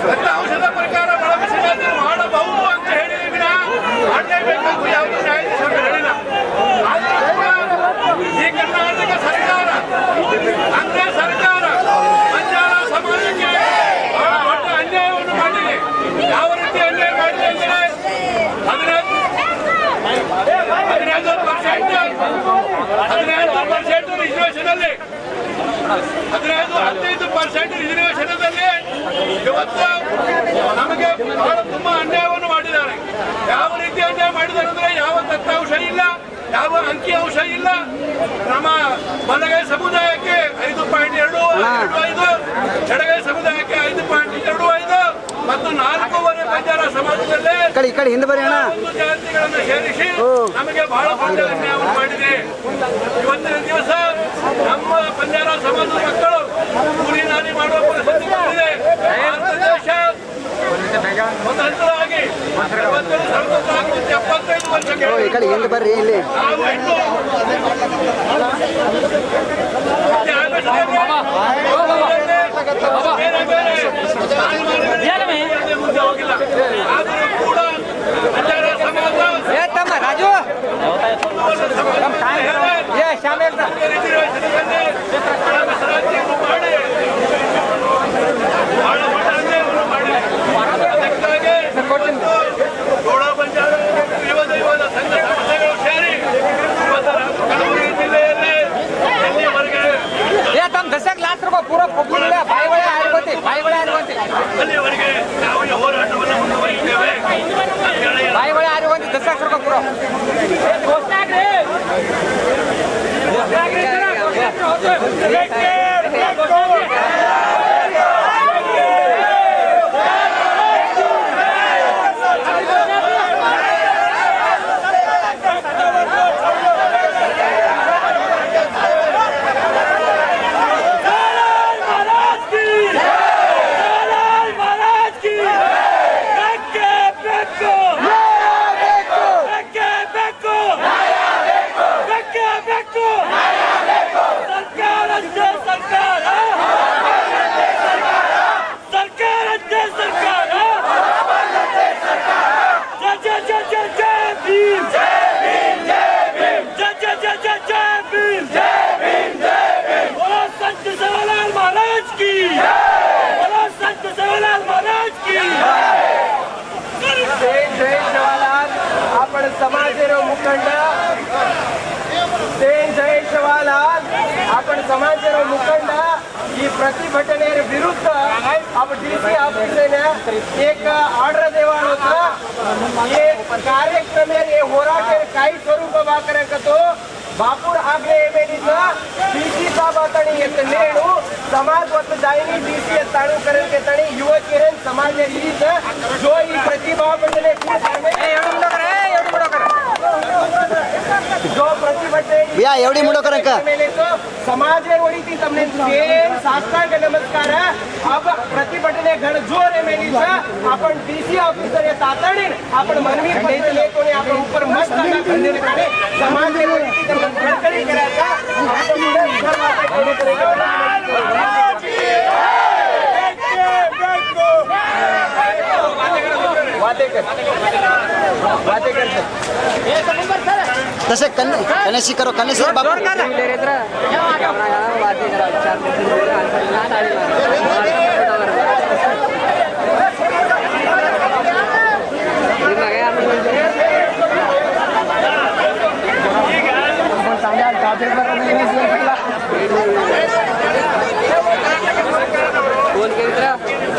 ದತ್ತಾಂಶದ ಪ್ರಕಾರ ಒಳಮೀಸಲಾತಿ ಮಾಡಬಹುದು ಅಂತ ಹೇಳಿದ್ರೆ ವಿನ ಮಾಡಲೇಬೇಕಂತ ಯಾವುದೇ ನ್ಯಾಯಾಧೀಶರು ಹೇಳಿಲ್ಲ. ಆದರೂ ಕೂಡ ಈ ಕರ್ನಾಟಕ ಸರ್ಕಾರ ಅಂದ್ರೆ ಸರ್ಕಾರ ಬಂಜಾರ ಸಮಾಜಕ್ಕೆ ಬಹಳ ದೊಡ್ಡ ಅನ್ಯಾಯವನ್ನು ಮಾಡಿದೆ. ಯಾವ ರೀತಿ ಅನ್ಯಾಯ ಮಾಡಿದೆ ಅಂದರೆ 15% ರಿಸರ್ವೇಶನ್ ಅಲ್ಲಿ 15% ರಿಸರ್ವೇಶನದಲ್ಲಿ ಇವತ್ತು ನಮಗೆ ಬಹಳ ತುಂಬಾ ಅನ್ಯಾಯವನ್ನು ಮಾಡಿದ್ದಾರೆ. ಯಾವ ರೀತಿ ಅನ್ಯಾಯ ಮಾಡಿದ್ದಾರೆ ಅಂದ್ರೆ ಯಾವ ದತ್ತಾಂಶ ಇಲ್ಲ, ಯಾವ ಅಂಕಿ ಅಂಶ ಇಲ್ಲ. ನಮ್ಮ ಬಲಗೈ ಸಮುದಾಯಕ್ಕೆ 5.25, ಎಡಗೈ ಸಮುದಾಯಕ್ಕೆ 5.25 ಮತ್ತು 4.25 ಬಂಜಾರ ಸಮಾಜದಲ್ಲೇ ಒಂದು ಜಾತಿಗಳನ್ನು ಸೇರಿಸಿ ನಮಗೆ ಬಹಳ ದೊಡ್ಡ ಅನ್ಯಾಯವನ್ನು ಮಾಡಿದೆ. ಇವತ್ತಿನ ದಿವಸ ನಮ್ಮ ಬಂಜಾರ ಸಮಾಜದ ಮಕ್ಕಳು ಕೂಲಿ ನಾಲಿ ಮಾಡುವ ಪರಿಸ್ಥಿತಿ ಬಂದಿದೆ. ಭಾರತ ದೇಶ ಸ್ವತಂತ್ರವಾಗಿ 75 ವರ್ಷಕ್ಕೆ ನಾವು ಇನ್ನು ಬೇರೆ ಮುಂದೆ ಹೋಗಿಲ್ಲ. ಆದರೂ ಕೂಡ ಬಂಜಾರ ಸಮಾಜ ರಾಜು ಮಾಡಿ ಬಹಳ ಅನ್ಯಾಯವನ್ನು ಮಾಡಿದೆ. ಅದಕ್ಕಾಗಿ ಗೌಡ ಬಂಜಾರ ಯುವದ ಸಂಘ ಸಂಸ್ಥೆಗಳು ಸೇರಿ ಕಲಬುರಗಿ ಜಿಲ್ಲೆಯಲ್ಲಿ ಎಲ್ಲಿವರೆಗೆ ಅಲ್ಲಿವರೆಗೆ ನಾವು ಹೋರಾಟವನ್ನು ಮುಂದುವರಿದ್ದೇವೆ. समाजर मुखंड ಈ ಪ್ರತಿಭಟನೆಯ ವಿರುದ್ಧ अब डीसी ऑफिस ने एक ऑर्डर देवानो था. ये कार्यक्रम ये होराट काही स्वरूप वाकरकतो बापूर आगले एमेनीचा डीसी साहब अतणी नेणू समाज वत जायनी डीसी ताणू करेल के तणी युवकेरन समाज रीत जो ई प्रतिभा मंडले जो प्रतिभटने भैया एवढी मुडो करंक समाज वळीती तमने सेम साष्टांग नमस्कार. अब प्रतिभटने घण जोर एमेनीचा आपण डीसी ऑफिसर या तातडीन आपण मनवी पत्र लेकोने आपण ऊपर मस्त का करणे काढे समाज वळीती तमने खडखडी करायचा आपण पुढे विचार करेगा. तसे कन्याशी करो कन्याशी बाबू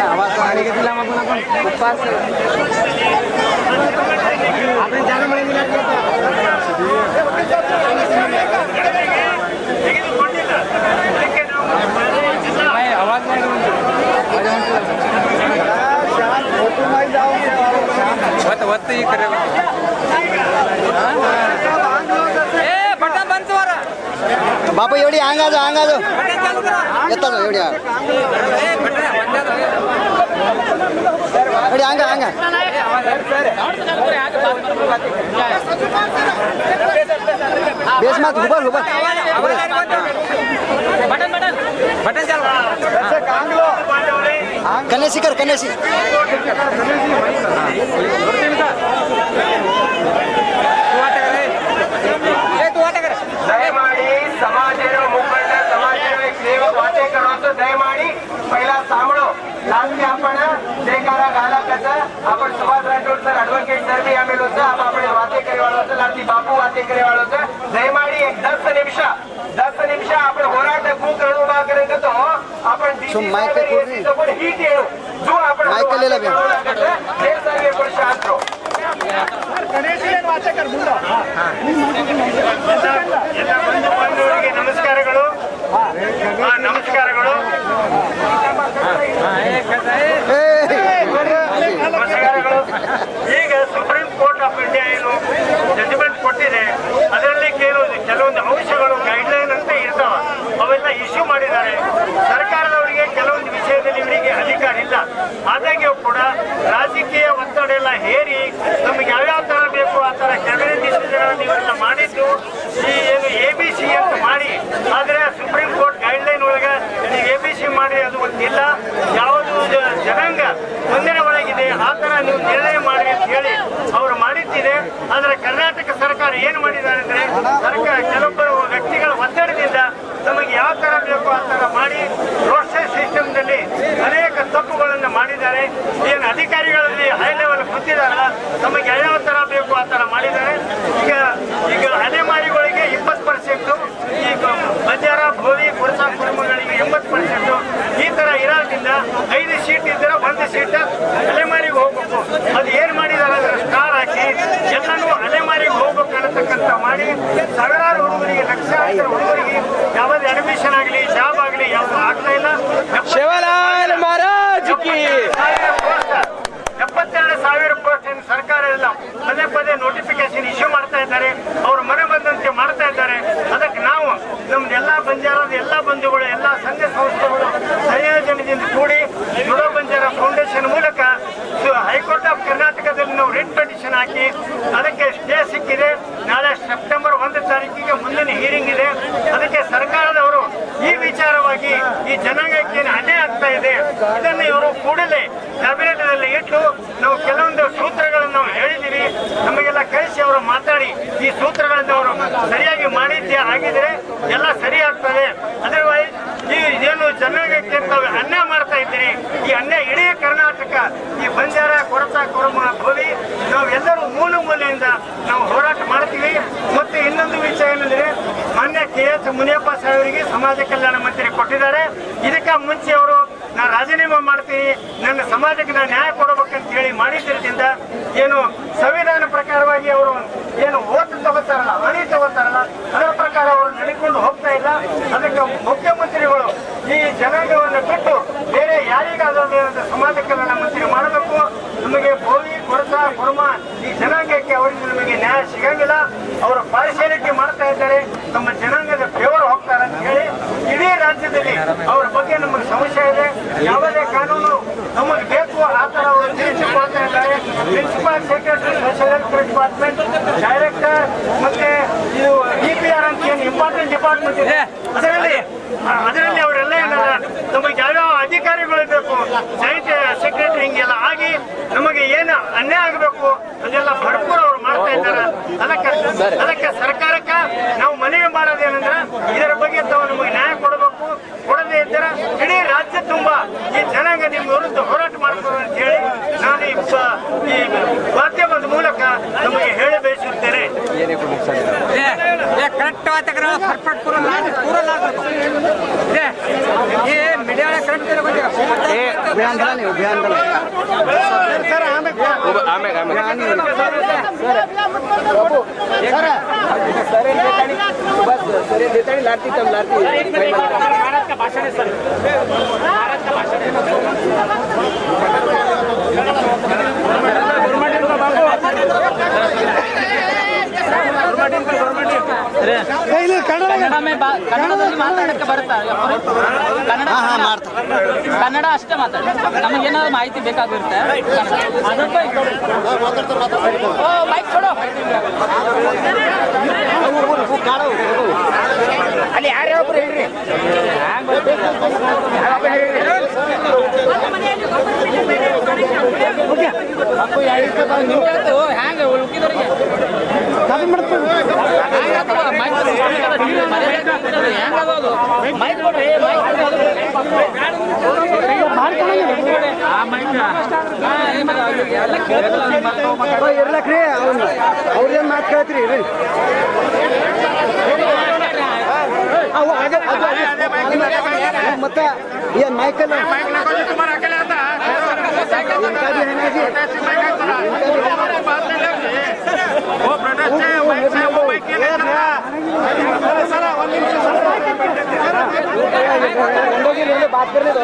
आवाज आणि घेतला आपण उपास आपण जाणं मिळेल आवाज नाही बटन बंद बापू एवढी अंगा जो येतात एवढी एवढी अंगा बेस मत उबर बटन चालू कन्यासी कर कन्यासी दयमाडी समाजेनो मुखंड समाजेनो एक सेवक वाटे करो दयमाडी पहिला सांभळो लास्टली आपण जयकारा घालाकच आपण Subhash Rathod sir advocate sir भी आमेल होत आपण वाते करेवाळो होत लास्टली बापू वाते करेवाळो होत दयमाडी एक 10 निमिष आपण होराट खूप करू बा करे तो आपण पण हीट येऊ जो आपण मायकलेला बे हे सगळे पण शास्त्रो ಎಲ್ಲ ಬಂಧು ಬಾಂಧವರಿಗೆ ನಮಸ್ಕಾರಗಳು ನಮಸ್ಕಾರಗಳು ಈಗ ಸುಪ್ರೀಂ ಕೋರ್ಟ್ ಆಫ್ ಇಂಡಿಯಾ ಏನು ಜಡ್ಜ್ಮೆಂಟ್ ಕೊಟ್ಟಿದೆ ಅದರಲ್ಲಿ ಕೆಲವೊಂದು ಅಂಶಗಳು ಗೈಡ್ಲೈನ್ ಅಂತ ಇರ್ತಾವ ಅವೆಲ್ಲ ಇಶ್ಯೂ ಮಾಡಿದ್ದಾರೆ ಸರ್ಕಾರದವರಿಗೆ ಕೆಲವೊಂದು ವಿಷಯದಲ್ಲಿ ಇವರಿಗೆ ಅಧಿಕಾರ ಇಲ್ಲ ಆದಾಗ್ಯೂ ಕೂಡ ರಾಜಕೀಯ ಒತ್ತಡ ಎಲ್ಲ ಹೇರಿ ನಮಗೆ ಯಾವ್ಯಾವ ತರ ಬೇಕು ಆ ತರ ಕ್ಯಾಬಿನೆಟ್ ಡಿಸಿಷನ್ ಇವರೆಲ್ಲ ಮಾಡಿದ್ದು ಈ ಏನು ABC ಅಂತ ಮಾಡಿ ಆದ್ರೆ ಸುಪ್ರೀಂ ಕೋರ್ಟ್ ಗೈಡ್ಲೈನ್ ಒಳಗೆ ನೀವು ABC ಮಾಡಿ ಅದು ಗೊತ್ತಿಲ್ಲ ಯಾವುದು ಜನಾಂಗ ಒಂದಿನ ಒಳಗಿದೆ ಆ ತರ ನೀವು ನಿರ್ಣಯ ಮಾಡಿ ಅಂತ ಹೇಳಿ ಅವರು ಮಾಡಿದ್ದಿದೆ. ಆದ್ರೆ ಕರ್ನಾಟಕ ಸರ್ಕಾರ ಏನು ಮಾಡಿದ್ದಾರೆ ಅಂದ್ರೆ ಸರ್ಕಾರ ಕೆಲವೊಬ್ಬರು ವ್ಯಕ್ತಿಗಳ ಒತ್ತಡದಿಂದ ನಮಗೆ ಯಾವ ತರ ಬೇಕು ಆ ತರ ಮಾಡಿ ರೋಸ್ಟರ್ ಸಿಸ್ಟಮ್ನಲ್ಲಿ ಅನೇಕ ತಪ್ಪುಗಳನ್ನು ಮಾಡಿದ್ದಾರೆ. ಏನು ಅಧಿಕಾರಿಗಳಲ್ಲಿ ಹೈ ಲೆವೆಲ್ ಗೊತ್ತಿದಾರಲ್ಲ ನಮಗೆ ಯಾವ ತರ ಬೇಕು ಆ ತರ ಮಾಡಿದ್ದಾರೆ. ಈಗ ಅಲೆಮಾರಿಗಳಿಗೆ 20%, ಈಗ ಬಂಜಾರ ಭೋವಿ ಕುರುಸಾ ಕುಟುಂಬಗಳಿಗೆ 80%, ಈ ತರ ಇರೋದ್ರಿಂದ 5 ಸೀಟ್ ಇದ್ದರೆ 1 ಸೀಟ್ ಅಲೆಮಾರಿಗೆ ಹೋಗ್ಬೇಕು. ಅದು ಏನ್ ಮಾಡಿದಾರೆ ಅಂದ್ರೆ ಸ್ಟಾರ್ ಹಾಕಿ ಎಲ್ಲಾನು ಅಲೆಮಾರಿಗೆ ಹೋಗ್ಬೇಕು ಅನ್ನತಕ್ಕಂಥ ಮಾಡಿ ಸಾವಿರಾರು ಹುಡುಗರಿಗೆ ಲಕ್ಷಾಂತರ ಹುಡುಗರಿಗೆ ಯಾವ್ದು ಅಡ್ಮಿಷನ್ ಆಗಲಿ ಜಾಬ್ ಆಗಲಿ ಯಾವ್ದು ಆಗ್ತಾ ಇಲ್ಲ. ಶಿವಲಾಲ್ ಮಹಾರಾಜ್ ಕಿ 72,000 ಪೋಸ್ಟ್ ಸರ್ಕಾರ ಎಲ್ಲ ಪದೇ ಪದೇ ನೋಟಿಫಿಕೇಶನ್ ಇಶ್ಯೂ ಮಾಡ್ತಾ ಇದ್ದಾರೆ. ಅವರು ಮನೆ ಬಂದಂತೆ ಮಾಡ್ತಾ ಇದ್ದಾರೆ. ಅದಕ್ಕೆ ನಾವು ನಮ್ದು ಎಲ್ಲಾ ಬಂಜಾರದ ಎಲ್ಲಾ ಬಂಧುಗಳು ಎಲ್ಲಾ ಸಂಘ ಸಂಸ್ಥೆಗಳು ಸಂಯೋಜನೆಯಿಂದ ಕೂಡಿ ಜುಡೋ ಬಂಜಾರ ಫೌಂಡೇಶನ್ ಮೂಲಕ ಹೈಕೋರ್ಟ್ ಆಫ್ ಕರ್ನಾಟಕದಲ್ಲಿ ನಾವು ರಿಟ್ ಪಿಟಿಷನ್ ಹಾಕಿ ಅದಕ್ಕೆ ಸ್ಟೇ ಸಿಕ್ಕಿದೆ. ನಾಳೆ ಸೆಪ್ಟೆಂಬರ್ 1 ತಾರೀಕಿಗೆ ಮುಂದಿನ ಹೀರಿಂಗ್ ಇದೆ. ಅದಕ್ಕೆ ಸರ್ಕಾರದವರು ಈ ವಿಚಾರವಾಗಿ ಈ ಜನಾಂಗಕ್ಕೆ ಅನ್ಯಾಯ ಆಗ್ತಾ ಇದೆ, ಇದನ್ನು ಇವರು ಕೂಡಲೇ ಕ್ಯಾಬಿನೆಟ್ ನಲ್ಲಿ ಇಟ್ಟು ನಾವು ಕೆಲವೊಂದು ಸೂತ್ರಗಳನ್ನು ನಾವು ಹೇಳಿದ್ದೀವಿ. ನಮಗೆಲ್ಲ ಕಳಿಸಿ ಅವರು ಮಾತಾಡಿ ಈ ಸೂತ್ರಗಳನ್ನು ಅವರು ಸರಿಯಾಗಿ ಮಾಡಿದ್ದೇ ಆಗಿದ್ರೆ ಎಲ್ಲ ಸರಿ ಆಗ್ತದೆ. ಅದರ್ವೈಸ್ ಈ ಏನು ಜನಾಂಗಕ್ಕೆ ತಾವು ಅನ್ಯಾಯ ಮಾಡ್ತಾ ಇದ್ದೀರಿ, ಈ ಅನ್ಯಾಯ ಇಡೀ ಕರ್ನಾಟಕ ಈ ಬಂಜಾರ ಕೊರತಾ ಕುರುಮ ಭೋವಿ ನಾವೆಲ್ಲರೂ ಮೂಲೆಯಿಂದ ನಾವು ಹೋರಾಟ ಮಾಡ್ತೀವಿ. ಮತ್ತೆ ಇನ್ನೊಂದು ವಿಷಯ ಏನಂದ್ರೆ ಮಾನ್ಯ KS ಮುನಿಯಪ್ಪ ಸಾಹೇಬರಿಗೆ ಸಮಾಜ ಕಲ್ಯಾಣ ಮಂತ್ರಿ ಕೊಟ್ಟಿದ್ದಾರೆ. ಇದಕ್ಕೆ ಮುಂಚೆ ಅವರು ನಾ ರಾಜೀನಾಮೆ ಮಾಡ್ತೀನಿ, ನನ್ನ ಸಮಾಜಕ್ಕೆ ನಾನು ನ್ಯಾಯ ಕೊಡಬೇಕಂತ ಹೇಳಿ ಮಾಡಿದ್ದರಿಂದ ಏನು ಸಂವಿಧಾನ ಪ್ರಕಾರವಾಗಿ ಅವರು ಏನು ಓಟ್ ತಗೋತಾರಲ್ಲ ಹಣಿ ತಗೋತಾರಲ್ಲ ಅದರ ಪ್ರಕಾರ ಅವರು ನಡ್ಕೊಂಡು ಹೋಗ್ತಾ ಇಲ್ಲ. ಅದಕ್ಕೆ ಮುಖ್ಯಮಂತ್ರಿಗಳು ಈ ಜನಾಂಗವನ್ನು ಬಿಟ್ಟು ಬೇರೆ ಯಾರಿಗಾದ್ರೂ ಸಮಾಜ ಕಲ್ಯಾಣ ಮಂತ್ರಿ ಮಾಡಬೇಕು. ನಮಗೆ ಭೋವಿ ಕೊರತಾ ಕುರುಮ ಈ ಜನಾಂಗಕ್ಕೆ ಅವರಿಗೆ ನಮಗೆ ನ್ಯಾಯ ಸಿಗಂಗಿಲ್ಲ. ಅವರು ಪಾರ್ಶಿಯಾಲಿಟಿ ಮಾಡ್ತಾ ಇದ್ದಾರೆ, ನಮ್ಮ ಜನಾಂಗದ ಫೇವರ್ ಹೋಗ್ತಾರೆ ಅಂತ ಹೇಳಿ ಇಡೀ ರಾಜ್ಯದಲ್ಲಿ ಅವ್ರ ಬಗ್ಗೆ ನಮಗೆ ಸಮಸ್ಯೆ ಇದೆ. ಯಾವುದೇ ಕಾನೂನು ನಮಗೆ ಬೇಕು ಆ ತರ ಅವರು ತಿಳಿಸಿಕೊಳ್ತಾ ಇದ್ದಾರೆ. Principal secretary social welfare department director ಮತ್ತೆ ಇದು DPR ಅಂತ ಏನು ಇಂಪಾರ್ಟೆಂಟ್ ಡಿಪಾರ್ಟ್ಮೆಂಟ್ ಇದೆ ಅದರಲ್ಲಿ ಅವರೆಲ್ಲ ಏನಲ್ಲ ನಮಗೆ ಯಾವ್ಯಾವ ಅಧಿಕಾರಿಗಳು ಬೇಕು ಸಾಹಿತ್ಯ ಸೆಕ್ರೆಟರಿ ಹಿಂಗೆಲ್ಲ ಆಗಿ ನಮಗೆ ಏನು ಅನ್ಯಾಯ ಆಗಬೇಕು ಅದೆಲ್ಲ ಭರ್ಪೂರ ಅವ್ರು ಮಾಡ್ತಾ ಇದ್ದಾರೆ. ಅದಕ್ಕೆ ಸರ್ಕಾರಕ್ಕೆ ನಾವು ಮನವಿ ಮಾಡೋದೇನಂದ್ರೆ ಇದರ ಬಗ್ಗೆ ತಾವು ನಮಗೆ ನ್ಯಾಯ ಕೊಡಬೇಕು. ಕೊಡದೇ ಇದ್ದರೆ ಇಡೀ ರಾಜ್ಯ ತುಂಬಾ ಈ ಜನಾಂಗ ನಿಮ್ಮ ವಿರುದ್ಧ ಹೋರಾಟ ಮಾಡ್ತಾರೆ ಅಂತ ಹೇಳಿ ನಾನು ಈ ಮಾಧ್ಯಮದ ಮೂಲಕ ನಮಗೆ ಹೇಳಿ ಬಯಸುತ್ತೇನೆ. ಕರೆಕ್ಟ್ ಪರ್ಫೆಕ್ಟ್ मीडिया करेक्ट लाती तब लाती भारत का भाषण है सर, भारत का भाषण है गवर्नमेंट ಕನ್ನಡದಲ್ಲಿ ಮಾತಾಡಕ್ಕೆ ಬರುತ್ತಾ ಕನ್ನಡ ಕನ್ನಡ ಅಷ್ಟೇ ಮಾತಾಡಿ. ನಮಗೇನಾದ್ರು ಮಾಹಿತಿ ಬೇಕಾಗಿರುತ್ತೆ ಮೈಕ್ ಕೊಡು. ಅಲ್ಲಿ ಯಾರ್ಯಾವೊಬ್ರು ಹೇಳ್ರಿ ಹ್ಯಾಂಗೆ ಉಳ್ಕಿದವ್ರಿಗೆ ಹೆಂಗದು ಮೈಕ್ ಕೊಡ್ರಿ ಇರ್ಲಕ್ರಿ ಅವ್ರೇನ್ ಮಾತು ಕೇಳ್ತೀರಿ ರೀ ಮತ್ತೆ ಏನ್ ಮೈಕಲ್ बात करने दो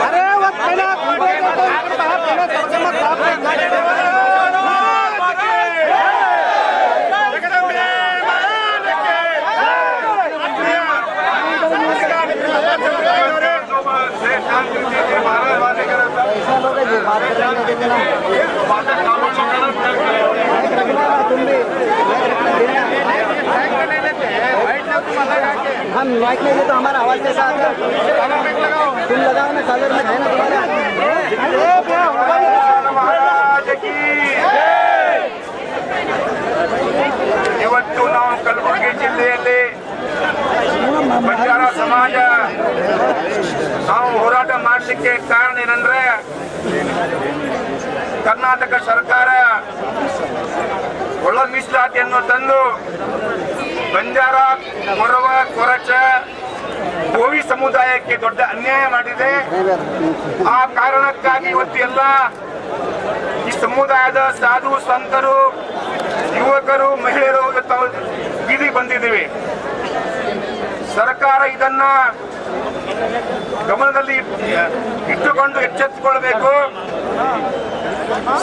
अरे वो हम माइक लेंगे तो हमारा आवाज कैसा आता है? तुम लगाओ ना कलर में है ना तुम्हारा। ಇವತ್ತು ನಾವು ಕಲಬುರಗಿ ಜಿಲ್ಲೆಯಲ್ಲಿ ಬಂಜಾರ ಸಮಾಜ ನಾವು ಹೋರಾಟ ಮಾಡಲಿಕ್ಕೆ ಕಾರಣ ಏನಂದ್ರೆ ಕರ್ನಾಟಕ ಸರ್ಕಾರ ಒಳ ಮೀಸಲಾತಿಯನ್ನು ತಂದು ಬಂಜಾರ ಕೊರವ ಕೊರಚ ಗೋವಿ ಸಮುದಾಯಕ್ಕೆ ದೊಡ್ಡ ಅನ್ಯಾಯ ಮಾಡಿದೆ. ಆ ಕಾರಣಕ್ಕಾಗಿ ಇವತ್ತು ಎಲ್ಲ ಈ ಸಮುದಾಯದ ಸಾಧು ಸಂತರು ಯುವಕರು ಮಹಿಳೆಯರು ಬೀದಿಗೆ ಬಂದಿದ್ದೀವಿ. ಸರ್ಕಾರ ಇದನ್ನ ಗಮನದಲ್ಲಿ ಇಟ್ಟುಕೊಂಡು ಎಚ್ಚೆತ್ತುಕೊಳ್ಬೇಕು.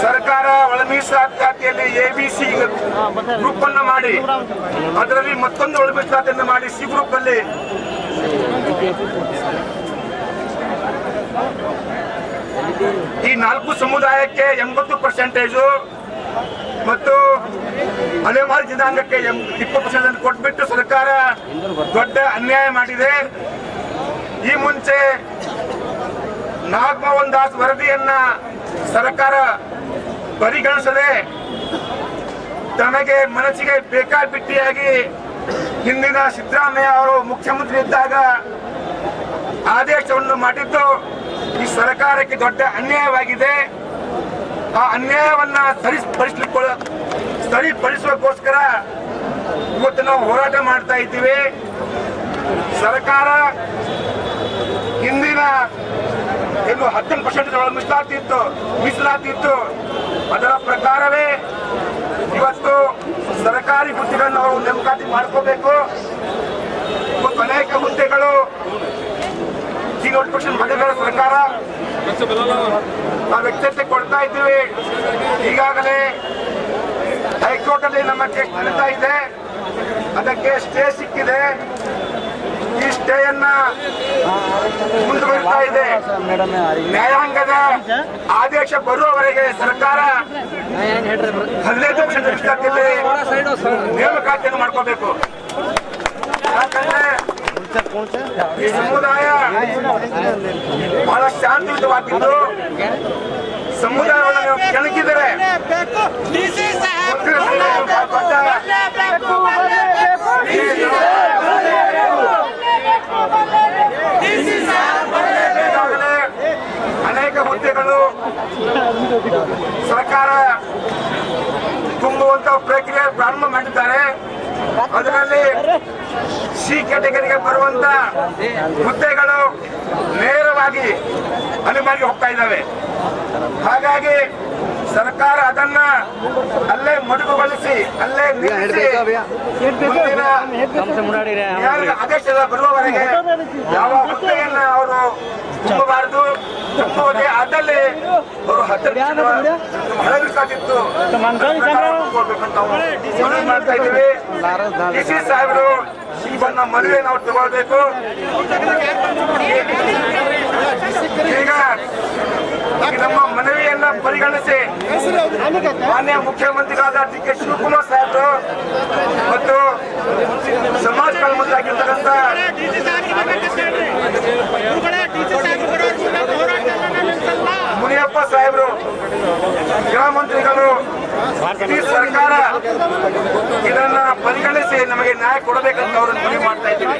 ಸರ್ಕಾರ ಒಳ ಮೀಸಲಾತಿ ಖಾತೆಯಲ್ಲಿ ABC ಗ್ರೂಪ್ ಅನ್ನು ಮಾಡಿ ಅದರಲ್ಲಿ ಮತ್ತೊಂದು ಒಳ ಮೀಸಲಾತಿಯನ್ನು ಮಾಡಿ C ಗ್ರೂಪ್ ಅಲ್ಲಿ ಈ 4 ಸಮುದಾಯಕ್ಕೆ 80% ಮತ್ತು ಅಲೆಮಾರಿ ಜನಾಂಗಕ್ಕೆ 20% ಕೊಟ್ಬಿಟ್ಟು ಸರ್ಕಾರ ದೊಡ್ಡ ಅನ್ಯಾಯ ಮಾಡಿದೆ. ಈ ಮುಂಚೆ ನಾಗಮೋಹನ್ ದಾಸ್ ವರದಿಯನ್ನ ಸರ್ಕಾರ ಪರಿಗಣಿಸದೆ ತನಗೆ ಮನಸ್ಸಿಗೆ ಬೇಕಾಬಿಟ್ಟಿಯಾಗಿ ಹಿಂದಿನ ಸಿದ್ದರಾಮಯ್ಯ ಅವರು ಮುಖ್ಯಮಂತ್ರಿ ಇದ್ದಾಗ ಆದೇಶವನ್ನು ಮಾಡಿದ್ದು ಈ ಸರ್ಕಾರಕ್ಕೆ ದೊಡ್ಡ ಅನ್ಯಾಯವಾಗಿದೆ. ಆ ಅನ್ಯಾಯವನ್ನ ಸರಿಪಡಿಸೋಕ್ಕೋಸ್ಕರ ಇವತ್ತು ನಾವು ಹೋರಾಟ ಮಾಡ್ತಾ ಇದ್ದೀವಿ. ಸರ್ಕಾರ ಹಿಂದಿನ ಏನು 18% ಮೀಸಲಾತಿ ಇತ್ತು ಅದರ ಪ್ರಕಾರವೇ ಇವತ್ತು ಸರ್ಕಾರಿ ಹುದ್ದೆಗಳನ್ನು ಅವರು ನೇಮಕಾತಿ ಮಾಡ್ಕೋಬೇಕು. ಮತ್ತು ಅನೇಕ ಹುದ್ದೆಗಳು ಈ ನೋಟಿಫಿಕೇಶನ್ ಮಾಡಿದ ಸರ್ಕಾರ ನಾವು ಎಚ್ಚರಿಕೆ ಕೊಡ್ತಾ ಇದ್ದೀವಿ. ಈಗಾಗಲೇ ಹೈಕೋರ್ಟ್ ಅಲ್ಲಿ ನಮ್ಮ ಕೇಸ್ ನಡೀತಾ ಇದೆ, ಅದಕ್ಕೆ ಸ್ಟೇ ಸಿಕ್ಕಿದೆ. ಈ ಸ್ಟೇಯನ್ನ ಮುಂದುವರಿತಾ ಇದೆ. ನ್ಯಾಯಾಂಗದ ಆದೇಶ ಬರುವವರೆಗೆ ಸರ್ಕಾರ 15% ಮೀಸಲಾತಿಯಲ್ಲಿ ನೇಮಕಾತಿಯನ್ನು ಮಾಡ್ಕೋಬೇಕು. ಯಾಕಂದ್ರೆ ಈ ಸಮುದಾಯ ಬಹಳ ಶಾಂತಿಯುತವಾಗಿದ್ದು ಸಮುದಾಯವನ್ನು ಕೆಣಕಿದರೆ ಅನೇಕ ಹುದ್ದೆಗಳು ಸರ್ಕಾರ ತುಂಬುವಂತ ಪ್ರಕ್ರಿಯೆ ಪ್ರಾರಂಭ ಮಾಡಿದ್ದಾರೆ. ಅದರಲ್ಲಿ C ಕ್ಯಾಟಗರಿಗೆ ಬರುವಂತ ಹುದ್ದೆಗಳು ನೇರವಾಗಿ ಅಲೆಮಾರಿಗೆ ಹೋಗ್ತಾ ಇದ್ದಾವೆ. ಹಾಗಾಗಿ ಸರ್ಕಾರ ಅದನ್ನ ಅಲ್ಲೇ ಮೊಟಕುಗೊಳಿಸಿ ಅಲ್ಲೇ ನಿಲ್ಲಿಸಿ ಮುಂದಿನ ಆದೇಶದ ಬರುವವರೆಗೆ ಯಾವ ಹುದ್ದೆಯನ್ನ ಅವರು ತುಂಬಬಾರದು, ತುಂಬುವುದೇ ಆದಲ್ಲಿ ಅವರು ಹಳಬೇಕಾಗಿತ್ತು ಮಾಡ್ತಾ ಇದ್ದೀವಿ. ಡಿ.ಸಿ. ಸಾಹೇಬರು ಈ ಬಂದ ಮನವಿ ನಾವು ತಗೊಳ್ಬೇಕು. ಈಗ ನಮ್ಮ ಮನವಿಯನ್ನ ಪರಿಗಣಿಸಿ ಮಾನ್ಯ ಮುಖ್ಯಮಂತ್ರಿಗಳಾದ ಡಿ.ಕೆ. ಶಿವಕುಮಾರ್ ಸಾಹೇಬರು ಮತ್ತು ಸಮಾಜ ಕಲ್ಯಾಣ ಮಂತ್ರಿ ಆಗಿರ್ತಕ್ಕಂಥ ಮುನಿಯಪ್ಪ ಸಾಹೇಬರು, ಗೃಹ ಮಂತ್ರಿಗಳು, ಇಡೀ ಸರ್ಕಾರ ಇದನ್ನ ಪರಿಗಣಿಸಿ ನಮಗೆ ನ್ಯಾಯ ಕೊಡಬೇಕಂತ ಅವರನ್ನು ಮನವಿ ಮಾಡ್ತಾ ಇದ್ದೀವಿ.